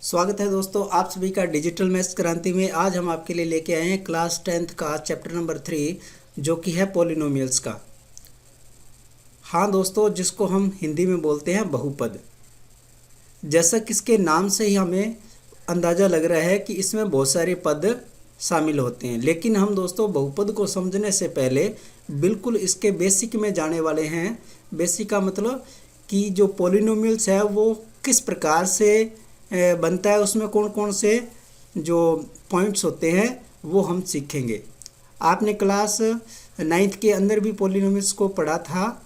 स्वागत है दोस्तों आप सभी का डिजिटल मैथ्स क्रांति में। आज हम आपके लिए लेके आए हैं क्लास 10th का चैप्टर नंबर 3 जो कि है पॉलिनोमियल्स का। हाँ दोस्तों, जिसको हम हिंदी में बोलते हैं बहुपद। जैसा कि इसके नाम से ही हमें अंदाज़ा लग रहा है कि इसमें बहुत सारे पद शामिल होते हैं, लेकिन हम दोस्तों बहुपद को समझने से पहले बिल्कुल इसके बेसिक में जाने वाले हैं। बेसिक का मतलब कि जो पॉलिनोमियल्स है वो किस प्रकार से बनता है, उसमें कौन कौन से जो पॉइंट्स होते हैं वो हम सीखेंगे। आपने क्लास 9th के अंदर भी पॉलिनोमियल्स को पढ़ा था,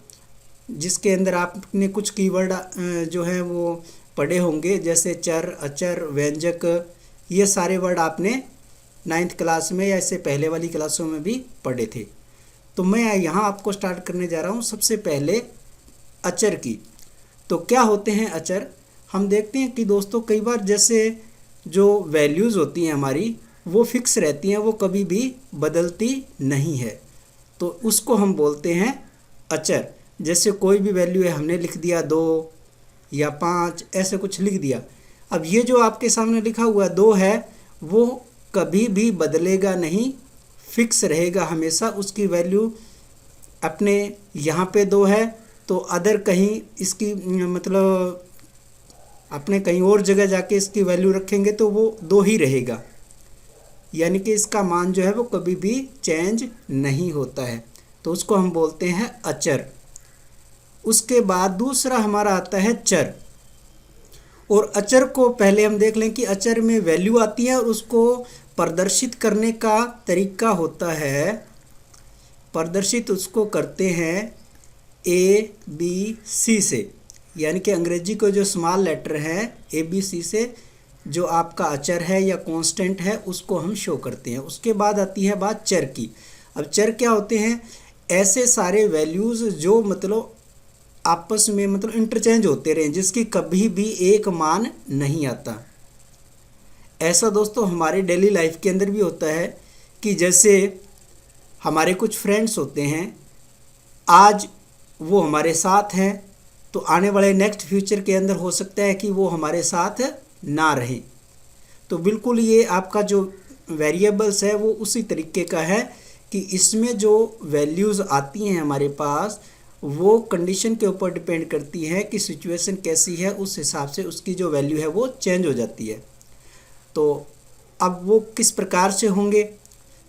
जिसके अंदर आपने कुछ कीवर्ड जो है वो पढ़े होंगे, जैसे चर, अचर, व्यंजक। ये सारे वर्ड आपने 9th क्लास में या इससे पहले वाली क्लासों में भी पढ़े थे। तो मैं यहाँ आपको स्टार्ट करने जा रहा हूँ सबसे पहले अचर की। तो क्या होते हैं अचर? हम देखते हैं कि दोस्तों कई बार जैसे जो वैल्यूज़ होती हैं हमारी वो फिक्स रहती हैं, वो कभी भी बदलती नहीं है, तो उसको हम बोलते हैं अचर। जैसे कोई भी वैल्यू है, हमने लिख दिया 2 या 5, ऐसे कुछ लिख दिया। अब ये जो आपके सामने लिखा हुआ 2 है वो कभी भी बदलेगा नहीं, फिक्स रहेगा हमेशा। उसकी वैल्यू अपने यहाँ पे 2 है तो अदर कहीं इसकी मतलब अपने कहीं और जगह जाके इसकी वैल्यू रखेंगे तो वो 2 ही रहेगा, यानी कि इसका मान जो है वो कभी भी चेंज नहीं होता है, तो उसको हम बोलते हैं अचर। उसके बाद दूसरा हमारा आता है चर। और अचर को पहले हम देख लें कि अचर में वैल्यू आती है और उसको प्रदर्शित करने का तरीका होता है, प्रदर्शित उसको करते हैं ABC से, यानी कि अंग्रेजी को जो स्मॉल लेटर है ABC से जो आपका अचर है या कांस्टेंट है उसको हम शो करते हैं। उसके बाद आती है बात चर की। अब चर क्या होते हैं? ऐसे सारे वैल्यूज़ जो मतलब आपस में मतलब इंटरचेंज होते रहें, जिसकी कभी भी एक मान नहीं आता। ऐसा दोस्तों हमारे डेली लाइफ के अंदर भी होता है कि जैसे हमारे कुछ फ्रेंड्स होते हैं, आज वो हमारे साथ हैं तो आने वाले नेक्स्ट फ्यूचर के अंदर हो सकता है कि वो हमारे साथ ना रहें। तो बिल्कुल ये आपका जो वेरिएबल्स है वो उसी तरीके का है कि इसमें जो वैल्यूज़ आती हैं हमारे पास वो कंडीशन के ऊपर डिपेंड करती है कि सिचुएशन कैसी है, उस हिसाब से उसकी जो वैल्यू है वो चेंज हो जाती है। तो अब वो किस प्रकार से होंगे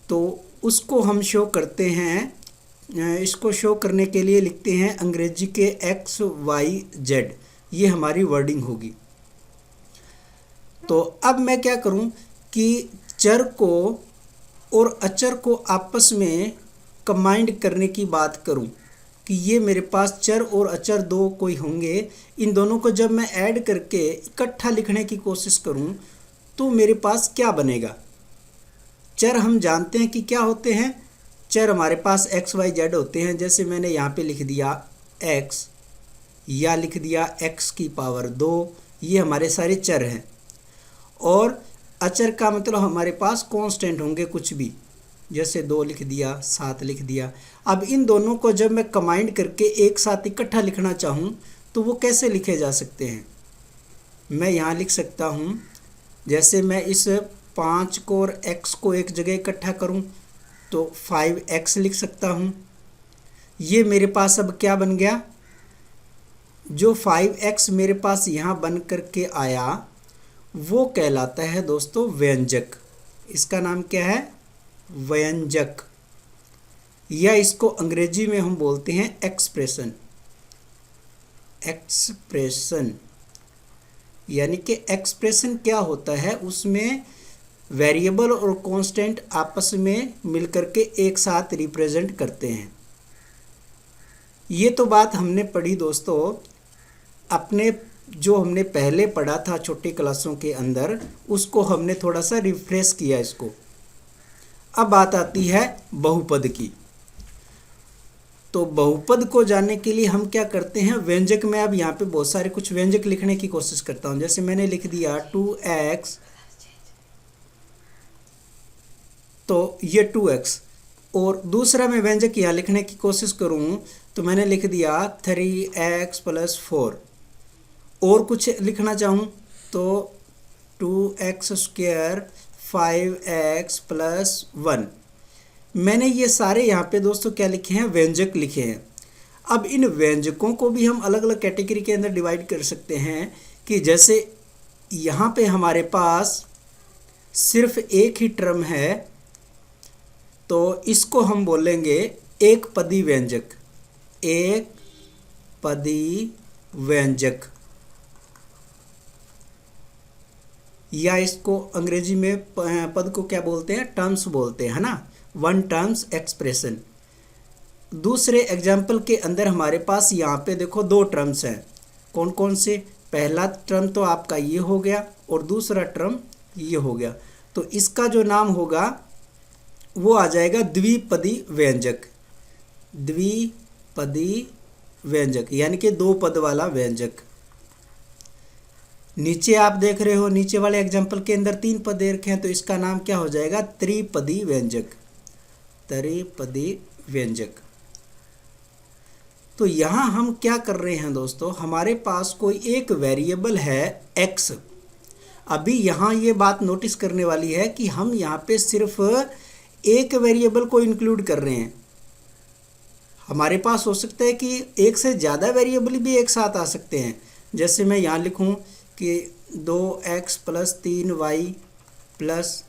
तो उसको हम शो करते हैं। इसको शो करने के लिए लिखते हैं अंग्रेजी के XYZ, ये हमारी वर्डिंग होगी। तो अब मैं क्या करूं कि चर को और अचर को आपस में कंबाइंड करने की बात करूं कि ये मेरे पास चर और अचर दो कोई होंगे, इन दोनों को जब मैं ऐड करके इकट्ठा लिखने की कोशिश करूं तो मेरे पास क्या बनेगा। चर हम जानते हैं कि क्या होते हैं। चर हमारे पास XYZ होते हैं, जैसे मैंने यहाँ पे लिख दिया x या लिख दिया x की पावर 2, ये हमारे सारे चर हैं। और अचर का मतलब हमारे पास कांस्टेंट होंगे कुछ भी, जैसे 2 लिख दिया, 7 लिख दिया। अब इन दोनों को जब मैं कंबाइंड करके एक साथ इकट्ठा लिखना चाहूँ तो वो कैसे लिखे जा सकते हैं? मैं यहाँ लिख सकता हूँ, जैसे मैं इस 5 को और x को एक जगह इकट्ठा करूँ तो 5x लिख सकता हूँ। ये मेरे पास अब क्या बन गया? जो 5x मेरे पास यहाँ बन करके आया वो कहलाता है दोस्तों व्यंजक। इसका नाम क्या है? व्यंजक, या इसको अंग्रेजी में हम बोलते हैं एक्सप्रेशन। एक्सप्रेशन यानी कि एक्सप्रेशन क्या होता है, उसमें वेरिएबल और कांस्टेंट आपस में मिलकर के एक साथ रिप्रेजेंट करते हैं। ये तो बात हमने पढ़ी दोस्तों अपने जो हमने पहले पढ़ा था छोटी क्लासों के अंदर, उसको हमने थोड़ा सा रिफ्रेश किया इसको। अब बात आती है बहुपद की। तो बहुपद को जानने के लिए हम क्या करते हैं, व्यंजक में अब यहाँ पे बहुत सारे कुछ व्यंजक लिखने की कोशिश करता हूँ। जैसे मैंने लिख दिया 2x, तो ये 2x, और दूसरा मैं व्यंजक यहाँ लिखने की कोशिश करूँ तो मैंने लिख दिया 3x + 4। और कुछ लिखना चाहूँ तो 2 2x² 5x + 1। मैंने ये सारे यहाँ पे दोस्तों क्या लिखे हैं, व्यंजक लिखे हैं। अब इन व्यंजकों को भी हम अलग अलग कैटेगरी के अंदर डिवाइड कर सकते हैं कि जैसे यहाँ पे हमारे पास सिर्फ एक ही टर्म है तो इसको हम बोलेंगे एक पदी व्यंजक, एक पदी व्यंजक, या इसको अंग्रेजी में पद को क्या बोलते हैं, टर्म्स बोलते हैं, है ना, वन टर्म्स एक्सप्रेशन। दूसरे एग्जाम्पल के अंदर हमारे पास यहाँ पे देखो दो टर्म्स हैं, कौन कौन से, पहला टर्म तो आपका ये हो गया और दूसरा टर्म ये हो गया, तो इसका जो नाम होगा वो आ जाएगा द्विपदी व्यंजक, द्विपदी व्यंजक यानी कि दो पद वाला व्यंजक। नीचे आप देख रहे हो, नीचे वाले एग्जाम्पल के अंदर तीन पद दे रखे हैं तो इसका नाम क्या हो जाएगा, त्रिपदी व्यंजक, त्रिपदी व्यंजक। तो यहाँ हम क्या कर रहे हैं दोस्तों, हमारे पास कोई एक वेरिएबल है x। अभी यहाँ ये बात नोटिस करने वाली है कि हम यहाँ पे सिर्फ एक वेरिएबल को इंक्लूड कर रहे हैं। हमारे पास हो सकता है कि एक से ज़्यादा वेरिएबल भी एक साथ आ सकते हैं। जैसे मैं यहाँ लिखूँ कि 2x + 3y +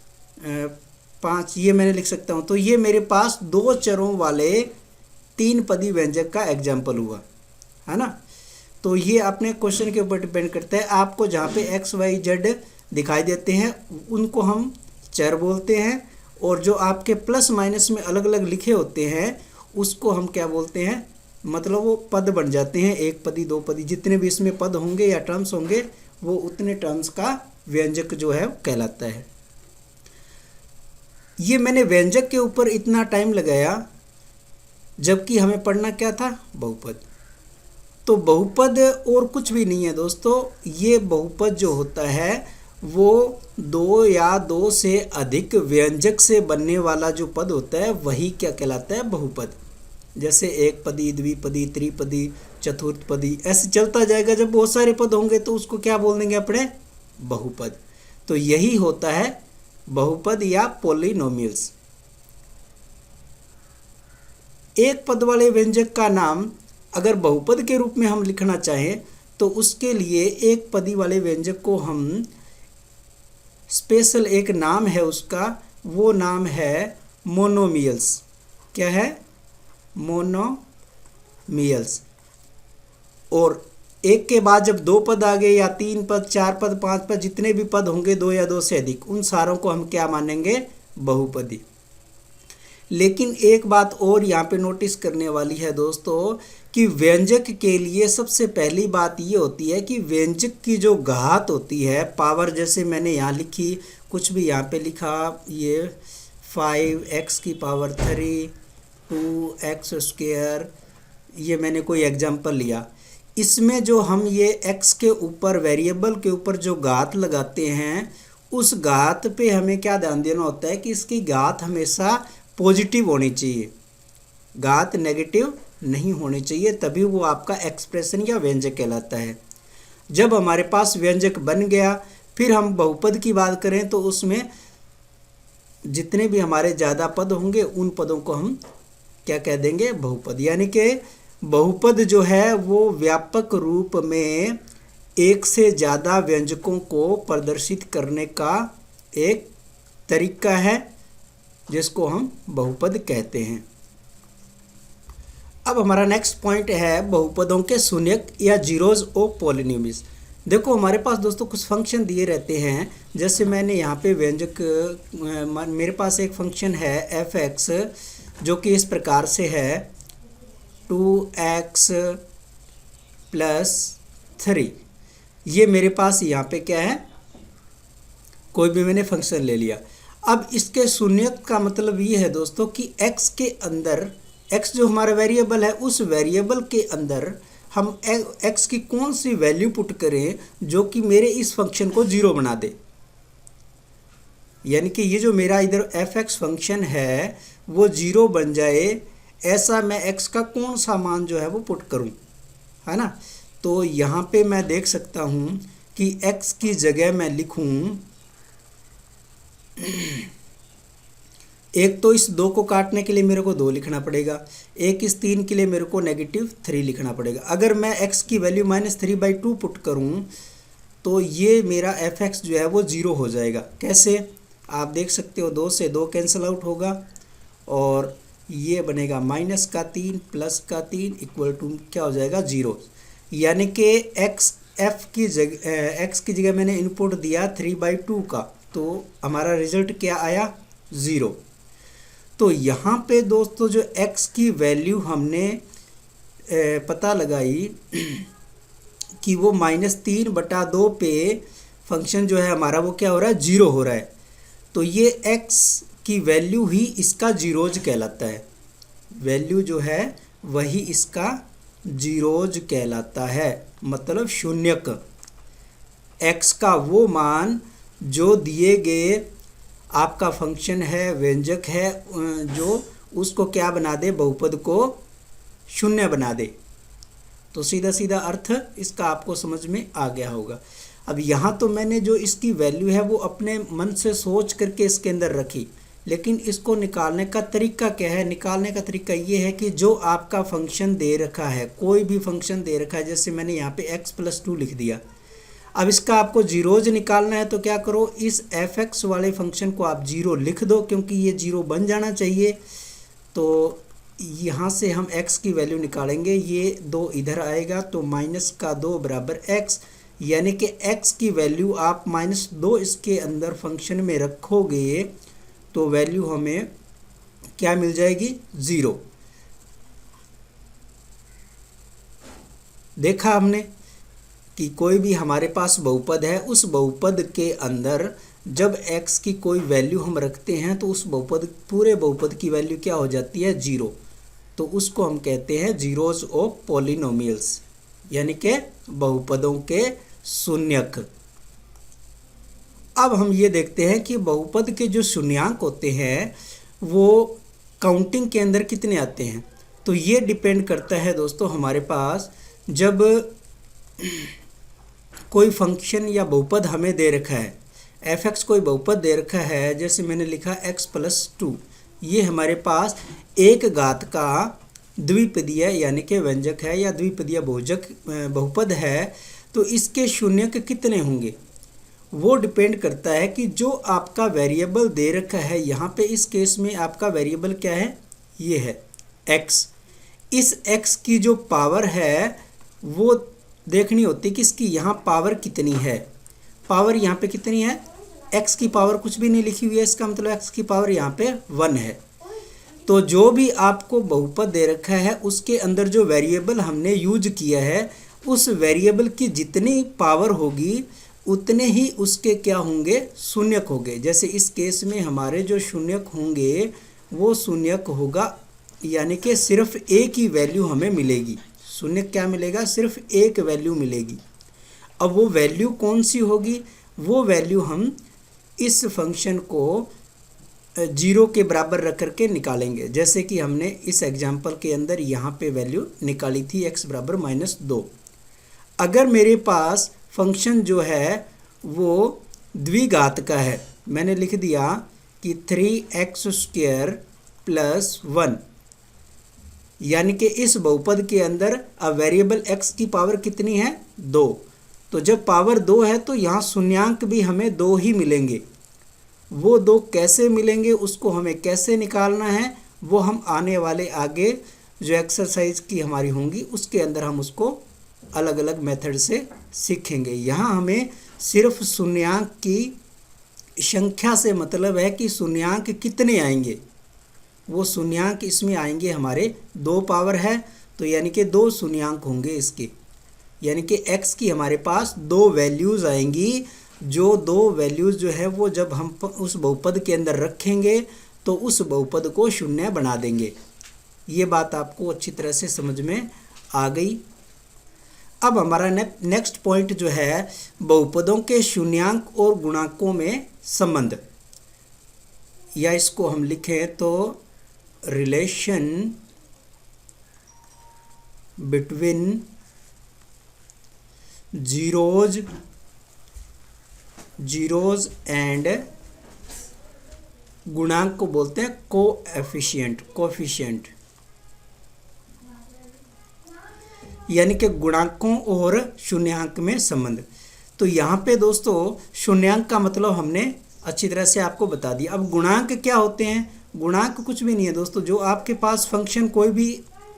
5, ये मैंने लिख सकता हूँ। तो ये मेरे पास दो चरों वाले तीन पदी व्यंजक का एग्जाम्पल हुआ, है ना। तो ये अपने क्वेश्चन के ऊपर डिपेंड करता है। आपको जहाँ पे x, y, z दिखाई देते हैं उनको हम चर बोलते हैं, और जो आपके प्लस माइनस में अलग अलग लिखे होते हैं उसको हम क्या बोलते हैं, मतलब वो पद बन जाते हैं, एक पदी, दो पदी, जितने भी इसमें पद होंगे या टर्म्स होंगे वो उतने टर्म्स का व्यंजक जो है कहलाता है। ये मैंने व्यंजक के ऊपर इतना टाइम लगाया जबकि हमें पढ़ना क्या था, बहुपद। तो बहुपद और कुछ भी नहीं है दोस्तों, ये बहुपद जो होता है वो दो या दो से अधिक व्यंजक से बनने वाला जो पद होता है वही क्या कहलाता है, बहुपद। जैसे एक पदी, द्विपदी, त्रिपदी, चतुर्थपदी, ऐसे चलता जाएगा। जब बहुत सारे पद होंगे तो उसको क्या बोल देंगे अपने, बहुपद। तो यही होता है बहुपद या पॉलिनोमियल्स। एक पद वाले व्यंजक का नाम अगर बहुपद के रूप में हम लिखना चाहें तो उसके लिए एक पदी वाले व्यंजक को हम स्पेशल एक नाम है उसका, वो नाम है मोनोमियल्स। क्या है, मोनोमियल्स। और एक के बाद जब दो पद आ गए या तीन पद, चार पद, पांच पद, जितने भी पद होंगे दो या दो से अधिक, उन सारों को हम क्या मानेंगे, बहुपदी। लेकिन एक बात और यहाँ पे नोटिस करने वाली है दोस्तों कि व्यंजक के लिए सबसे पहली बात ये होती है कि व्यंजक की जो घात होती है, पावर, जैसे मैंने यहाँ लिखी, कुछ भी यहाँ पे लिखा, ये 5x⁻3 2x², ये मैंने कोई एग्जाम्पल लिया। इसमें जो हम ये x के ऊपर, वेरिएबल के ऊपर जो घात लगाते हैं, उस घात पे हमें क्या ध्यान देना होता है कि इसकी घात हमेशा पॉजिटिव होनी चाहिए, घात नेगेटिव नहीं होनी चाहिए, तभी वो आपका एक्सप्रेशन या व्यंजक कहलाता है। जब हमारे पास व्यंजक बन गया, फिर हम बहुपद की बात करें तो उसमें जितने भी हमारे ज़्यादा पद होंगे उन पदों को हम क्या कह देंगे, बहुपद। यानी कि बहुपद जो है वो व्यापक रूप में एक से ज़्यादा व्यंजकों को प्रदर्शित करने का एक तरीका है जिसको हम बहुपद कहते हैं। अब हमारा नेक्स्ट पॉइंट है बहुपदों के शून्यक या जीरोज ऑफ पॉलिनोमियल्स। देखो हमारे पास दोस्तों कुछ फंक्शन दिए रहते हैं, जैसे मैंने यहाँ पे व्यंजक, मेरे पास एक फंक्शन है f(x) जो कि इस प्रकार से है 2x + 3। ये मेरे पास यहाँ पे क्या है, कोई भी मैंने फंक्शन ले लिया। अब इसके शून्यक का मतलब ये है दोस्तों कि x के अंदर, x जो हमारा वेरिएबल है, उस वेरिएबल के अंदर हम x की कौन सी वैल्यू पुट करें जो कि मेरे इस फंक्शन को जीरो बना दे। यानी कि ये जो मेरा इधर f(x) फंक्शन है वो जीरो बन जाए, ऐसा मैं x का कौन सा मान जो है वो पुट करूं, है ना। तो यहाँ पे मैं देख सकता हूँ कि x की जगह मैं लिखूँ एक तो इस 2 को काटने के लिए मेरे को 2 लिखना पड़ेगा, एक इस 3 के लिए मेरे को -3 लिखना पड़ेगा। अगर मैं x की वैल्यू -3/2 पुट करूं तो ये मेरा f(x) जो है वो 0 हो जाएगा। कैसे? आप देख सकते हो 2 से 2 कैंसिल आउट होगा और ये बनेगा -3 +3 = क्या हो जाएगा 0। यानी कि x की जगह मैंने इनपुट दिया 3/2 का, तो हमारा रिजल्ट क्या आया 0। तो यहाँ पे दोस्तों जो x की वैल्यू हमने पता लगाई कि वो -3/2 पे फंक्शन जो है हमारा वो क्या हो रहा है 0 हो रहा है। तो ये x की वैल्यू ही इसका जीरोज कहलाता है, वैल्यू जो है वही इसका जीरोज कहलाता है, मतलब शून्यक। x का वो मान जो दिए गए आपका फंक्शन है, व्यंजक है, जो उसको क्या बना दे, बहुपद को शून्य बना दे। तो सीधा सीधा अर्थ इसका आपको समझ में आ गया होगा। अब यहाँ तो मैंने जो इसकी वैल्यू है वो अपने मन से सोच करके इसके अंदर रखी, लेकिन इसको निकालने का तरीका क्या है? निकालने का तरीका ये है कि जो आपका फंक्शन दे रखा है, कोई भी फंक्शन दे रखा है, जैसे मैंने यहाँ पे x+2 लिख दिया। अब इसका आपको जीरोज निकालना है तो क्या करो, इस f(x) वाले फंक्शन को आप 0 लिख दो, क्योंकि ये 0 बन जाना चाहिए। तो यहाँ से हम x की वैल्यू निकालेंगे, ये 2 इधर आएगा तो -2 बराबर x, यानी कि x की वैल्यू आप -2 इसके अंदर फंक्शन में रखोगे तो वैल्यू हमें क्या मिल जाएगी 0। देखा हमने कि कोई भी हमारे पास बहुपद है, उस बहुपद के अंदर जब x की कोई वैल्यू हम रखते हैं तो उस बहुपद पूरे बहुपद की वैल्यू क्या हो जाती है 0। तो उसको हम कहते हैं जीरोज ऑफ पॉलिनोमियल्स, यानी कि बहुपदों के शून्यक। अब हम ये देखते हैं कि बहुपद के जो शून्यांक होते हैं वो काउंटिंग के अंदर कितने आते हैं। तो ये डिपेंड करता है दोस्तों हमारे पास जब कोई फंक्शन या बहुपद हमें दे रखा है, f(x) कोई बहुपद दे रखा है, जैसे मैंने लिखा x+2, ये हमारे पास एक घात का द्विपदीय यानी कि व्यंजक है या द्विपदीय बहुपद है। तो इसके शून्यक कितने होंगे वो डिपेंड करता है कि जो आपका वेरिएबल दे रखा है, यहाँ पे इस केस में आपका वेरिएबल क्या है, ये है x। इस x की जो पावर है वो देखनी होती है कि इसकी यहाँ पावर कितनी है। पावर यहाँ पे कितनी है, x की पावर कुछ भी नहीं लिखी हुई है, इसका मतलब x की पावर यहाँ पे 1 है। तो जो भी आपको बहुपद दे रखा है उसके अंदर जो वेरिएबल हमने यूज किया है, उस वेरिएबल की जितनी पावर होगी उतने ही उसके क्या होंगे, शून्यक होंगे। जैसे इस केस में हमारे जो शून्यक होंगे वो शून्यक होगा, यानी कि सिर्फ एक ही वैल्यू हमें मिलेगी। शून्यक क्या मिलेगा, सिर्फ एक वैल्यू मिलेगी। अब वो वैल्यू कौन सी होगी, वो वैल्यू हम इस फंक्शन को 0 के बराबर रख करके निकालेंगे। जैसे कि हमने इस एग्जाम्पल के अंदर यहाँ पे वैल्यू निकाली थी x बराबर -2। अगर मेरे पास फंक्शन जो है वो द्विघात का है, मैंने लिख दिया कि 3x² + 1, यानी कि इस बहुपद के अंदर अब वेरिएबल x की पावर कितनी है 2। तो जब पावर 2 है तो यहाँ शून्यांक भी हमें 2 ही मिलेंगे। वो 2 कैसे मिलेंगे, उसको हमें कैसे निकालना है, वो हम आने वाले आगे जो एक्सरसाइज की हमारी होंगी उसके अंदर हम उसको अलग अलग मेथड से सीखेंगे। यहाँ हमें सिर्फ शून्यांक की संख्या से मतलब है कि शून्यांक कितने आएंगे। वो शून्यांक इसमें आएंगे हमारे 2 पावर है, तो यानी कि 2 शून्यांक होंगे इसके, यानी कि x की हमारे पास 2 वैल्यूज़ आएंगी। जो 2 वैल्यूज़ जो है वो जब हम उस बहुपद के अंदर रखेंगे तो उस बहुपद को शून्य बना देंगे। ये बात आपको अच्छी तरह से समझ में आ गई। अब हमारा नेक्स्ट पॉइंट जो है बहुपदों के शून्यांक और गुणांकों में संबंध, या इसको हम लिखें तो रिलेशन बिटवीन जीरोज एंड गुणांक को बोलते हैं कोएफिशिएंट, यानी कि गुणांकों और शून्यांक में संबंध। तो यहाँ पे दोस्तों शून्यांक का मतलब हमने अच्छी तरह से आपको बता दिया। अब गुणांक क्या होते हैं? गुणांक कुछ भी नहीं है दोस्तों, जो आपके पास फंक्शन कोई भी,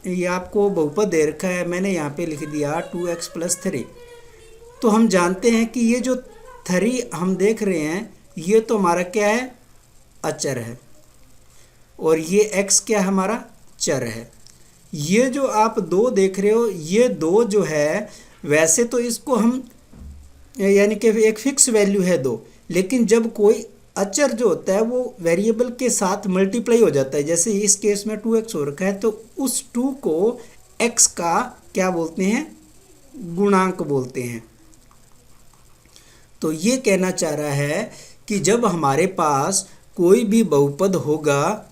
ये आपको बहुपद दे रखा है, मैंने यहाँ पे लिख दिया 2x+3। तो हम जानते हैं कि ये जो 3 हम देख रहे हैं ये तो हमारा क्या है? अचर है, और ये x क्या है? हमारा चर है। ये जो आप 2 देख रहे हो, ये 2 जो है वैसे तो इसको हम यानी कि एक फिक्स वैल्यू है 2, लेकिन जब कोई अचर जो होता है वो वेरिएबल के साथ मल्टीप्लाई हो जाता है, जैसे इस केस में 2x हो रखा है, तो उस 2 को x का क्या बोलते हैं? गुणांक बोलते हैं। तो ये कहना चाह रहा है कि जब हमारे पास कोई भी बहुपद होगा,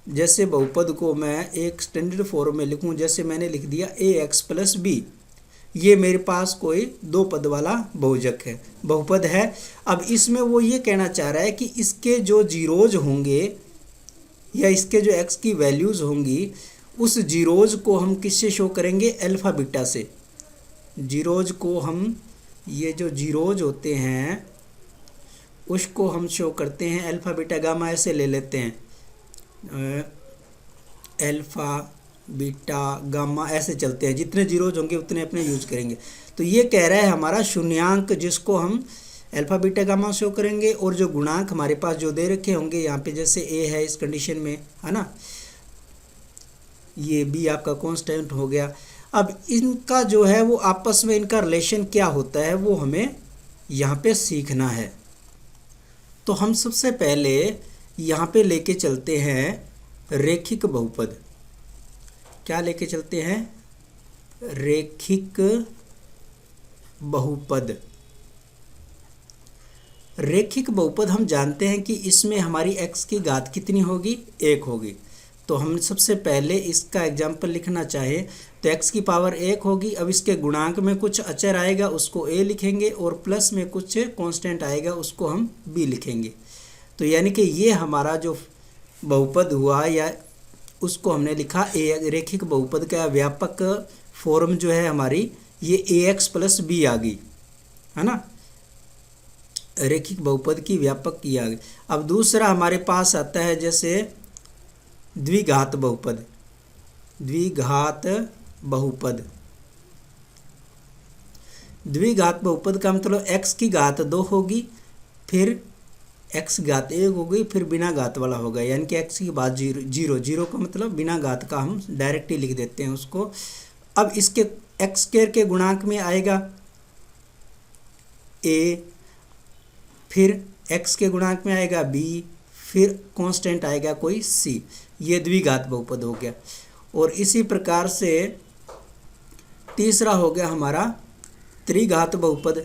जैसे बहुपद को मैं एक स्टैंडर्ड फॉर्म में लिखूं, जैसे मैंने लिख दिया ax+b, ये मेरे पास कोई 2 पद वाला बहुजक है, बहुपद है। अब इसमें वो ये कहना चाह रहा है कि इसके जो जीरोज होंगे या इसके जो x की वैल्यूज़ होंगी, उस जीरोज को हम किससे शो करेंगे? अल्फ़ा बीटा से। जीरोज को हम, ये जो जीरोज होते हैं उसको हम शो करते हैं अल्फ़ा बीटा गामा, ऐसे ले लेते हैं, अल्फ़ा बीटा गामा ऐसे चलते हैं, जितने जीरोज होंगे उतने अपने यूज करेंगे। तो ये कह रहा है हमारा शून्यांक जिसको हम अल्फ़ा बीटा गामा शो करेंगे, और जो गुणांक हमारे पास जो दे रखे होंगे यहाँ पे, जैसे a है इस कंडीशन में, है ना, ये b आपका कांस्टेंट हो गया। अब इनका जो है वो आपस में इनका रिलेशन क्या होता है वो हमें यहाँ पे सीखना है। तो हम सबसे पहले यहाँ पे लेके चलते हैं रेखिक बहुपद। क्या लेके चलते हैं? रेखिक बहुपद। रेखिक बहुपद हम जानते हैं कि इसमें हमारी x की घात कितनी होगी? 1 होगी। तो हम सबसे पहले इसका एग्जाम्पल लिखना चाहे तो x की पावर 1 होगी। अब इसके गुणांक में कुछ अचर आएगा उसको a लिखेंगे, और प्लस में कुछ कांस्टेंट आएगा उसको हम b लिखेंगे। तो यानी कि ये हमारा जो बहुपद हुआ, या उसको हमने लिखा a। रेखिक बहुपद का व्यापक फॉर्म जो है हमारी, ये ax+b आ गई, है ना, रेखिक बहुपद की व्यापक की आ गई। अब दूसरा हमारे पास आता है जैसे द्विघात बहुपद। द्विघात बहुपद, द्विघात बहुपद का मतलब x की घात 2 होगी, फिर x घात 1 हो गई, फिर बिना घात वाला होगा, यानी कि x की बात 0 का मतलब बिना घात का हम डायरेक्ट ही लिख देते हैं उसको। अब इसके x² के गुणांक में आएगा a, फिर x के गुणांक में आएगा b, फिर कांस्टेंट आएगा कोई c। ये द्विघात बहुपद हो गया। और इसी प्रकार से तीसरा हो गया हमारा त्रिघात बहुपद।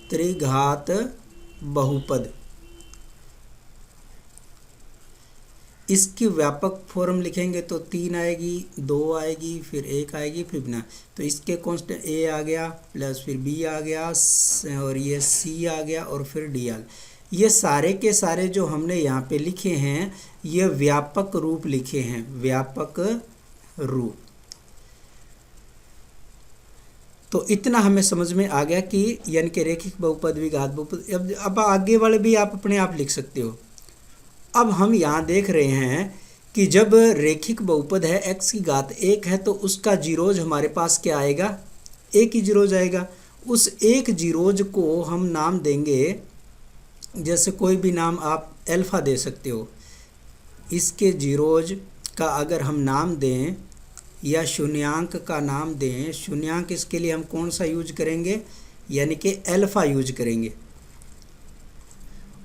त्रिघात बहुपद, इसकी व्यापक फॉर्म लिखेंगे तो 3 आएगी, 2 आएगी, फिर 1 आएगी, फिर बिना। तो इसके कांस्टेंट a आ गया, प्लस फिर b आ गया, और ये c आ गया, और फिर d आ गया। ये सारे के सारे जो हमने यहाँ पे लिखे हैं ये व्यापक रूप लिखे हैं, व्यापक रूप। तो इतना हमें समझ में आ गया कि यानी कि रेखिक बहुपद, द्विघात बहुपद। अब आगे वाले भी आप अपने आप लिख सकते हो। अब हम यहाँ देख रहे हैं कि जब रेखिक बहुपद है x की घात 1 है तो उसका जीरोज हमारे पास क्या आएगा? 1 ही जीरोज आएगा। उस 1 जीरोज को हम नाम देंगे, जैसे कोई भी नाम आप अल्फ़ा दे सकते हो। इसके जीरोज का अगर हम नाम दें या शून्यांक का नाम दें, शून्यांक इसके लिए हम कौन सा यूज करेंगे? यानी कि अल्फ़ा यूज करेंगे।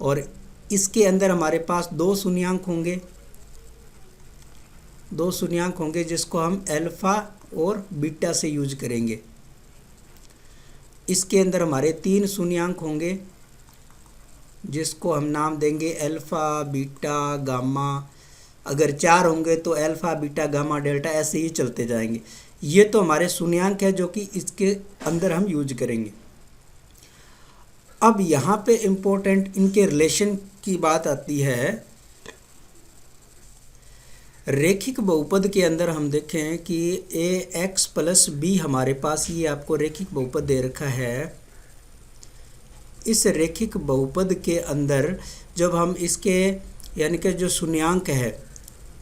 और इसके अंदर हमारे पास 2 शून्यांक होंगे, 2 शून्यांक होंगे जिसको हम अल्फ़ा और बीटा से यूज करेंगे। इसके अंदर हमारे 3 शून्यांक होंगे जिसको हम नाम देंगे अल्फ़ा, बीटा, गामा। अगर 4 होंगे तो अल्फ़ा, बीटा, गामा, डेल्टा, ऐसे ही चलते जाएंगे। ये तो हमारे शून्यांक है जो कि इसके अंदर हम यूज करेंगे। अब यहाँ पे इम्पोर्टेंट इनके रिलेशन की बात आती है। रेखिक बहुपद के अंदर हम देखें कि ax प्लस बी हमारे पास ये आपको रेखिक बहुपद दे रखा है। इस रेखिक बहुपद के अंदर जब हम इसके यानी कि जो शून्यांक है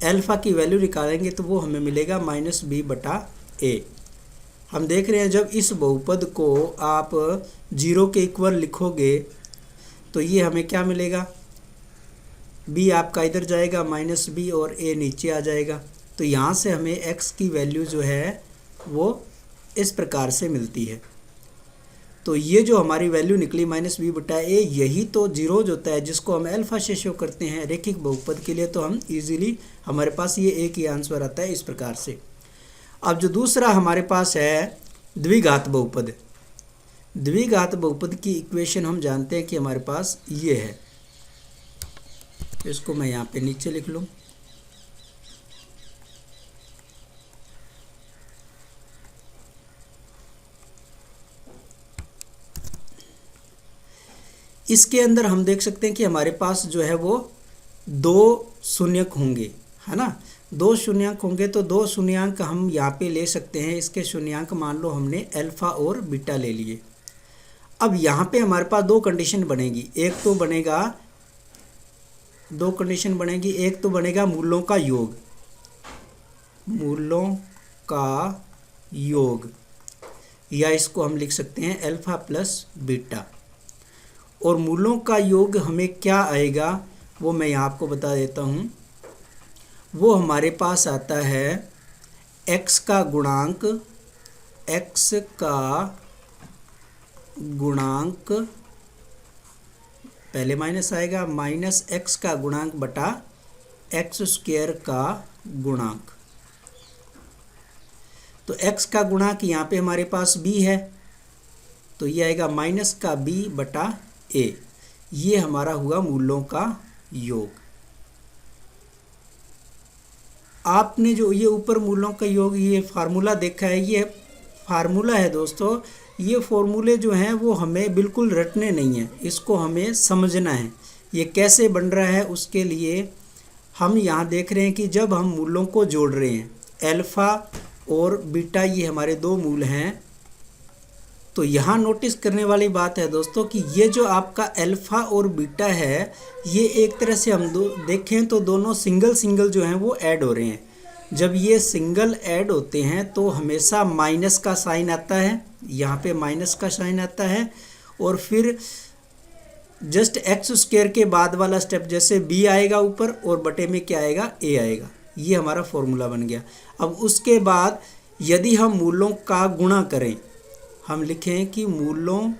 अल्फ़ा की वैल्यू निकालेंगे तो वो हमें मिलेगा -b/a। हम देख रहे हैं जब इस बहुपद को आप 0 के इक्वल लिखोगे तो ये हमें क्या मिलेगा, b आपका इधर जाएगा -b और a नीचे आ जाएगा। तो यहाँ से हमें x की वैल्यू जो है वो इस प्रकार से मिलती है। तो ये जो हमारी वैल्यू निकली -b/a, यही तो जीरोज होता है जिसको हम अल्फ़ा से शो करते हैं रेखिक बहुपद के लिए। तो हम इजीली हमारे पास ये एक ही आंसर आता है इस प्रकार से। अब जो दूसरा हमारे पास है द्विघात बहुपद। द्विघात बहुपद की इक्वेशन हम जानते हैं कि हमारे पास ये है। इसको मैं यहाँ पे नीचे लिख लूँ। इसके अंदर हम देख सकते हैं कि हमारे पास जो है वो 2 शून्यक होंगे, है ना। 2 शून्यक होंगे तो 2 शून्यक हम यहाँ पे ले सकते हैं। इसके शून्यक मान लो हमने अल्फ़ा और बीटा ले लिए। अब यहाँ पे हमारे पास 2 कंडीशन बनेगी। एक तो बनेगा 2 कंडीशन बनेगी। एक तो बनेगा मूलों का योग, मूलों का योग, या इसको हम लिख सकते हैं अल्फ़ा प्लस बीटा। और मूलों का योग हमें क्या आएगा वो मैं यहाँ आपको बता देता हूँ। वो हमारे पास आता है x का गुणांक, x का गुणांक पहले माइनस आएगा, -x का गुणांक बटा x² का गुणांक। तो x का गुणांक यहाँ पे हमारे पास b है तो ये आएगा -b/a। ये हमारा हुआ मूलों का योग। आपने जो ये ऊपर मूलों का योग ये फार्मूला देखा है, ये फार्मूला है दोस्तों। ये फॉर्मूले जो हैं वो हमें बिल्कुल रटने नहीं हैं, इसको हमें समझना है ये कैसे बन रहा है। उसके लिए हम यहाँ देख रहे हैं कि जब हम मूलों को जोड़ रहे हैं, अल्फ़ा और बीटा ये हमारे 2 मूल हैं। तो यहाँ नोटिस करने वाली बात है दोस्तों कि ये जो आपका अल्फ़ा और बीटा है, ये एक तरह से हम देखें तो दोनों सिंगल सिंगल जो हैं वो ऐड हो रहे हैं। जब ये सिंगल ऐड होते हैं तो हमेशा माइनस का साइन आता है, यहाँ पे माइनस का साइन आता है। और फिर जस्ट x² के बाद वाला स्टेप जैसे b आएगा ऊपर और बटे में क्या आएगा, a आएगा। ये हमारा फॉर्मूला बन गया। अब उसके बाद यदि हम मूलों का गुणा करें, हम लिखें कि मूलों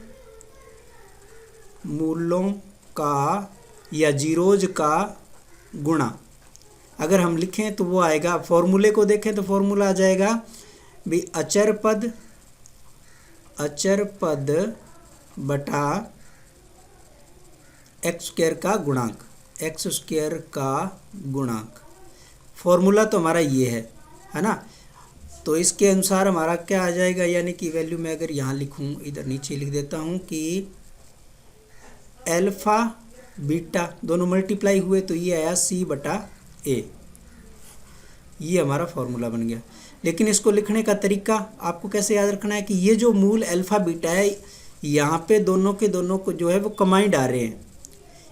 का या जीरोज का गुणा अगर हम लिखें तो वो आएगा, फॉर्मूले को देखें तो फॉर्मूला आ जाएगा भी अचर पद बटा x² का गुणांक, x² का गुणांक। फॉर्मूला तो हमारा ये है ना। तो इसके अनुसार हमारा क्या आ जाएगा, यानी कि वैल्यू मैं अगर यहाँ लिखूँ, इधर नीचे लिख देता हूँ कि अल्फ़ा बीटा दोनों मल्टीप्लाई हुए तो ये आया c/a। ये हमारा फॉर्मूला बन गया। लेकिन इसको लिखने का तरीका आपको कैसे याद रखना है कि ये जो मूल अल्फ़ा बीटा है, यहाँ पे दोनों के दोनों को जो है वो कंबाइंड आ रहे हैं,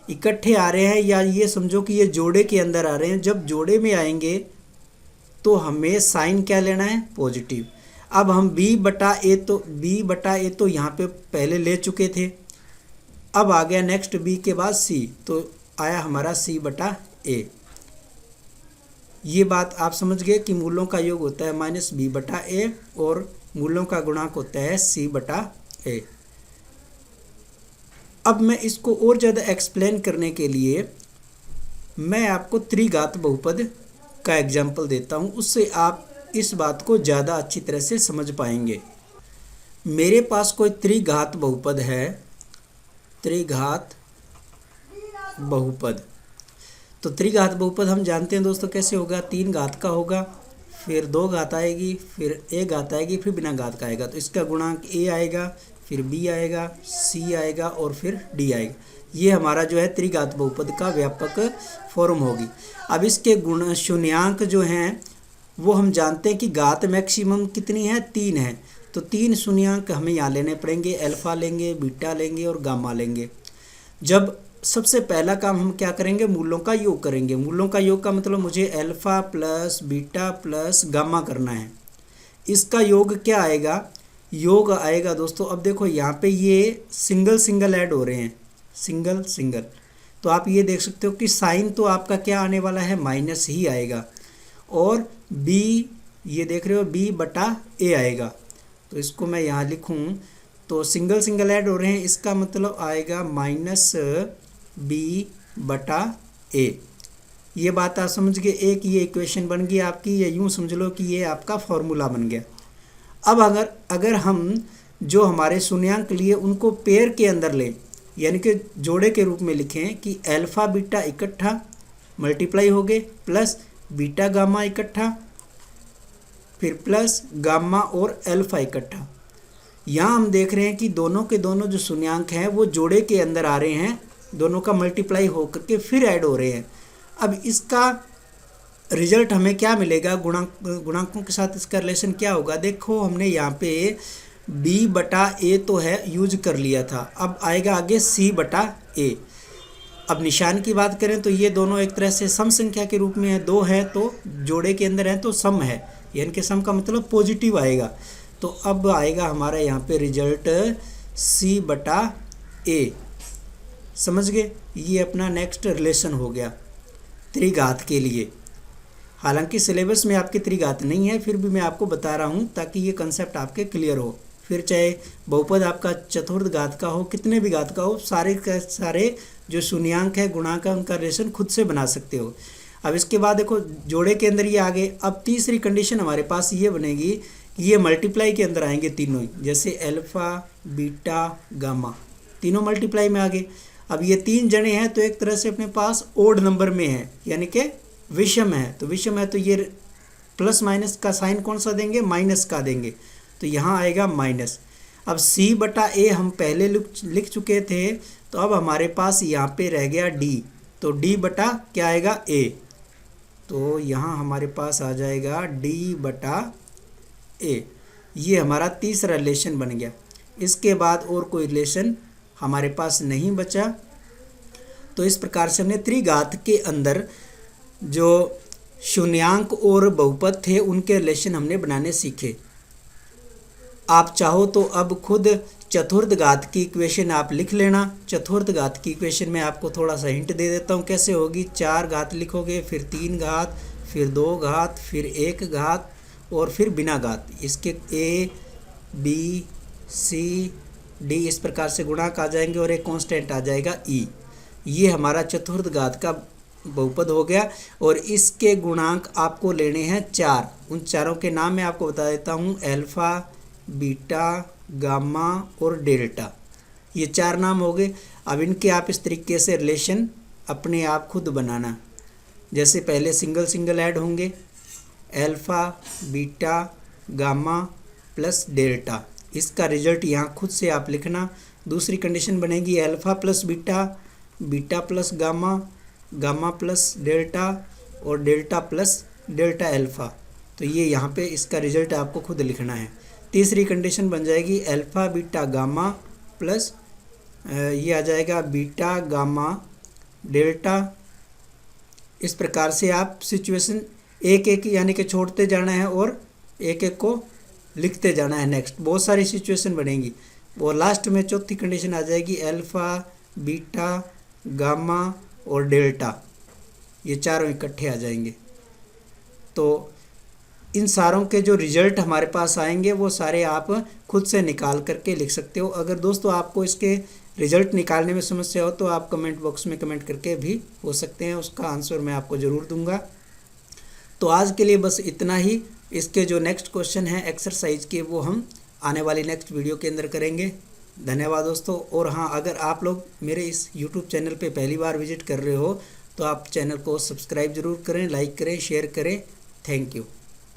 इकट्ठे आ रहे हैं, या ये समझो कि ये जोड़े के अंदर आ रहे हैं। जब जोड़े में आएंगे तो हमें साइन क्या लेना है, पॉजिटिव। अब हम b/a तो यहाँ पे पहले ले चुके थे। अब आ गया नेक्स्ट b के बाद c, तो आया हमारा c/a। ये बात आप समझ गए कि मूलों का योग होता है -b/a और मूलों का गुणांक होता है c/a। अब मैं इसको और ज़्यादा एक्सप्लेन करने के लिए मैं आपको त्रिघात बहुपद का एग्जाम्पल देता हूँ, उससे आप इस बात को ज़्यादा अच्छी तरह से समझ पाएंगे। मेरे पास कोई त्रिघात बहुपद है, त्रिघात बहुपद। तो त्रिघात बहुपद हम जानते हैं दोस्तों कैसे होगा, 3 घात का होगा, फिर 2 घात आएगी, फिर 1 घात आएगी, फिर बिना घात का आएगा। तो इसका गुणांक a आएगा, फिर बी आएगा, सी आएगा और फिर डी आएगा। ये हमारा जो है त्रिघात बहुपद का व्यापक फॉर्म होगी। अब इसके गुण शून्यांक जो हैं वो हम जानते हैं कि घात मैक्सिमम कितनी है, 3 है। तो 3 शून्यांक हमें यहाँ लेने पड़ेंगे, अल्फा लेंगे, बीटा लेंगे और गामा लेंगे। जब सबसे पहला काम हम क्या करेंगे, मूलों का योग करेंगे। मूलों का योग का मतलब मुझे alpha plus beta plus gamma करना है। इसका योग क्या आएगा, योग आएगा दोस्तों, अब देखो यहाँ पे ये सिंगल सिंगल ऐड हो रहे हैं, सिंगल सिंगल, तो आप ये देख सकते हो कि साइन तो आपका क्या आने वाला है, माइनस ही आएगा। और बी, ये देख रहे हो बी बटा ए आएगा। तो इसको मैं यहाँ लिखूँ तो सिंगल सिंगल ऐड हो रहे हैं, इसका मतलब आएगा माइनस बी बटा ए। ये बात आप समझ गए, एक ये इक्वेशन बन गई आपकी, या यूँ समझ लो कि ये आपका फॉर्मूला बन गया। अब अगर हम जो हमारे शून्यांक लिए उनको पेयर के अंदर लें, यानी कि जोड़े के रूप में लिखें कि अल्फा बीटा इकट्ठा मल्टीप्लाई हो गए, प्लस बीटा गामा इकट्ठा, फिर प्लस गामा और अल्फा इकट्ठा। यहाँ हम देख रहे हैं कि दोनों के दोनों जो शून्यांक हैं वो जोड़े के अंदर आ रहे हैं, दोनों का मल्टीप्लाई हो करके फिर ऐड हो रहे हैं। अब इसका रिजल्ट हमें क्या मिलेगा, गुणांकों के साथ इसका रिलेशन क्या होगा। देखो हमने यहाँ पे b बटा ए तो है यूज कर लिया था, अब आएगा आगे c बटा ए। अब निशान की बात करें तो ये दोनों एक तरह से सम संख्या के रूप में है, 2 है तो जोड़े के अंदर है तो सम है, यानी कि सम का मतलब पॉजिटिव आएगा। तो अब आएगा हमारा यहाँ पे रिजल्ट c बटा ए। समझ गए, ये अपना नेक्स्ट रिलेशन हो गया त्रिघात के लिए। हालांकि सिलेबस में आपके त्रिघात नहीं है, फिर भी मैं आपको बता रहा हूँ ताकि ये कंसेप्ट आपके क्लियर हो। फिर चाहे बहुपद आपका चतुर्थ घात का हो, कितने भी घात का हो, सारे के सारे जो शून्यांक है गुणांक है उनका रिलेशन खुद से बना सकते हो। अब इसके बाद देखो जोड़े के अंदर ये आ गए। अब तीसरी कंडीशन हमारे पास ये बनेगी कि ये मल्टीप्लाई के अंदर आएंगे तीनों ही, जैसे अल्फा बीटा गामा, तीनों मल्टीप्लाई में आ गए। अब ये 3 जने हैं तो एक तरह से अपने पास ओड नंबर में है, यानी कि विषम है। तो विषम है तो ये प्लस माइनस का साइन कौन सा देंगे, माइनस का देंगे, तो यहाँ आएगा माइनस। अब c बटा ए हम पहले लिख चुके थे, तो अब हमारे पास यहाँ पे रह गया d, तो d बटा क्या आएगा a, तो यहाँ हमारे पास आ जाएगा d बटा a। ये हमारा तीसरा रिलेशन बन गया। इसके बाद और कोई रिलेशन हमारे पास नहीं बचा। तो इस प्रकार से हमने त्रिघात के अंदर जो शून्यांक और बहुपद थे उनके रिलेशन हमने बनाने सीखे। आप चाहो तो अब खुद चतुर्थ घात की इक्वेशन आप लिख लेना। चतुर्थ घात की इक्वेशन में आपको थोड़ा सा हिंट दे देता हूँ कैसे होगी। 4 घात लिखोगे, फिर 3 घात, फिर 2 घात, फिर 1 घात और फिर बिना घात। इसके a b c d इस प्रकार से गुणांक आ जाएंगे और एक कांस्टेंट आ जाएगा e। ये हमारा चतुर्थ घात का बहुपद हो गया और इसके गुणांक आपको लेने हैं 4। उन चारों के नाम मैं आपको बता देता हूँ, अल्फा बीटा गामा और डेल्टा, ये 4 नाम हो गए। अब इनके आप इस तरीके से रिलेशन अपने आप खुद बनाना। जैसे पहले सिंगल सिंगल ऐड होंगे, alpha beta gamma plus delta, इसका रिजल्ट यहाँ खुद से आप लिखना। दूसरी कंडीशन बनेगी alpha plus beta, beta plus gamma, gamma plus delta और डेल्टा प्लस डेल्टा अल्फा, तो ये यहाँ पे इसका रिजल्ट आपको खुद लिखना है। तीसरी कंडीशन बन जाएगी अल्फा बीटा गामा प्लस ये आ जाएगा बीटा गामा डेल्टा। इस प्रकार से आप सिचुएशन एक एक यानी कि छोड़ते जाना है और एक एक को लिखते जाना है। नेक्स्ट बहुत सारी सिचुएशन बनेगी और लास्ट में चौथी कंडीशन आ जाएगी अल्फा बीटा गामा और डेल्टा, ये चारों इकट्ठे आ जाएंगे। तो इन सारों के जो रिजल्ट हमारे पास आएंगे वो सारे आप खुद से निकाल करके लिख सकते हो। अगर दोस्तों आपको इसके रिजल्ट निकालने में समस्या हो तो आप कमेंट बॉक्स में कमेंट करके भी हो सकते हैं, उसका आंसर मैं आपको ज़रूर दूंगा। तो आज के लिए बस इतना ही। इसके जो नेक्स्ट क्वेश्चन है एक्सरसाइज के वो हम आने वाली नेक्स्ट वीडियो के अंदर करेंगे। धन्यवाद दोस्तों। और हाँ, अगर आप लोग मेरे इस यूट्यूब चैनल पे पहली बार विजिट कर रहे हो तो आप चैनल को सब्सक्राइब ज़रूर करें, लाइक करें, शेयर करें। Thank you.